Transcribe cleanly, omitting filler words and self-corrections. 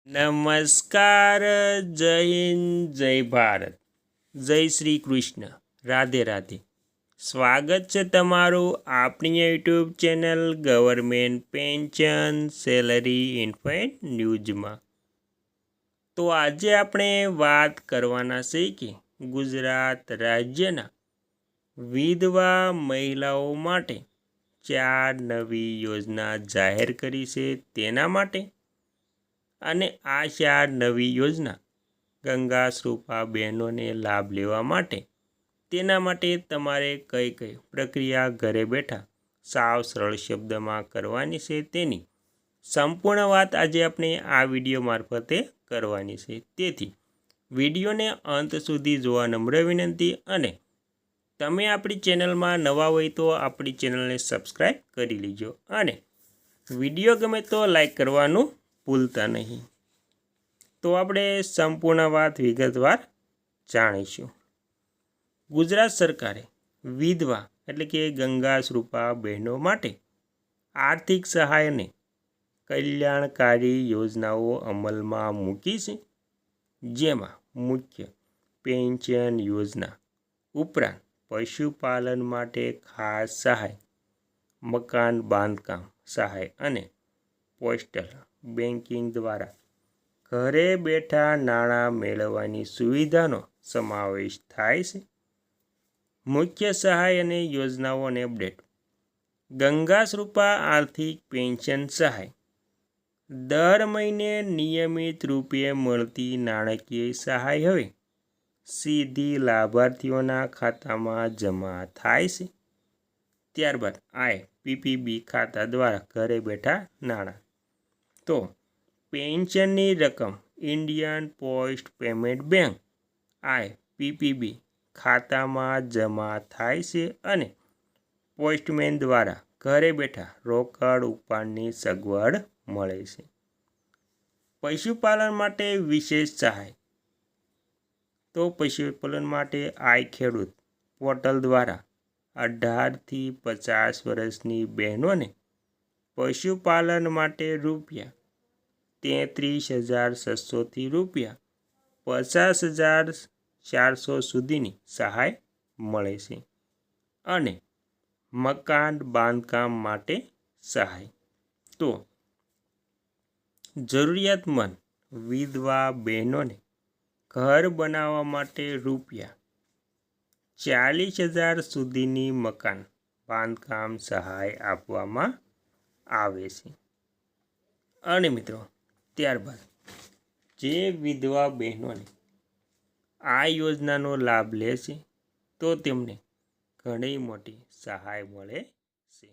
નમસ્કાર, જય હિન્દ, જય ભારત, જય શ્રી કૃષ્ણ, રાધે રાધે. સ્વાગત છે તમારું આપણી YouTube channel government pension salary ઇન્ફોઇન્ટ ન્યૂઝમાં. તો આજે આપણે વાત કરવાના છે કે ગુજરાત રાજ્યના વિધવા મહિલાઓ માટે 4 નવી યોજના જાહેર કરી છે તેના માટે, અને આ 4 નવી યોજના ગંગા સ્વરૂપા બહેનોને લાભ લેવા માટે તેના માટે તમારે કઈ કઈ પ્રક્રિયા ઘરે બેઠા સાવ સરળ શબ્દમાં કરવાની છે તેની સંપૂર્ણ વાત આજે આપણે આ વિડીયો મારફતે કરવાની છે. તેથી વિડીયોને અંત સુધી જોવા નમ્ર વિનંતી, અને તમે આપણી ચેનલમાં નવા હોય તો આપણી ચેનલને સબસ્ક્રાઈબ કરી લીજો, અને વિડીયો ગમે તો લાઈક કરવાનું ભૂલતા નહીં. તો આપણે સંપૂર્ણ વાત વિગતવાર જાણીશું. ગુજરાત સરકારે વિધવા એટલે કે ગંગા સ્વરૂપા બહેનો માટે આર્થિક સહાય અને કલ્યાણકારી યોજનાઓ અમલમાં મૂકી છે, જેમાં મુખ્ય પેન્શન યોજના ઉપરાંત પશુપાલન માટે ખાસ સહાય, મકાન બાંધકામ સહાય અને પોસ્ટલ બેન્કિંગ દ્વારા ઘરે બેઠા નાણાં મેળવવાની સુવિધાનો સમાવેશ થાય છે. મુખ્ય સહાય અને યોજનાઓ અને અપડેટ. ગંગા સ્વરૂપા આર્થિક પેન્શન સહાય દર મહિને નિયમિત રૂપે મળતી નાણાકીય સહાય હવે સીધી લાભાર્થીઓના ખાતામાં જમા થાય છે. ત્યારબાદ IPPB ખાતા દ્વારા ઘરે બેઠા નાણાં. તો પેન્શનની રકમ Indian post payment bank IPPB ખાતામાં જમા થાય છે, અને પોસ્ટમેન દ્વારા ઘરે બેઠા રોકડ ઉપાડની સગવડ મળે છે. પશુપાલન માટે વિશેષ સહાય. તો પશુપાલન માટે ખેડૂત પોર્ટલ દ્વારા 18 થી 50 વર્ષની બહેનોને પશુપાલન માટે ₹33,600 થી ₹50,400 સુધીની સહાય મળે છે, અને મકાન બાંધકામ માટે સહાય. તો જરૂરિયાતમંદ વિધવા બહેનોને ઘર બનાવવા માટે ₹40,000 સુધીની મકાન બાંધકામ સહાય આપવામાં આવે છે. અને મિત્રો, ત્યારબાદ જે વિધવા બહેનોને આ યોજનાનો લાભ લે છે તો તેમને ઘણી મોટી સહાય મળે છે.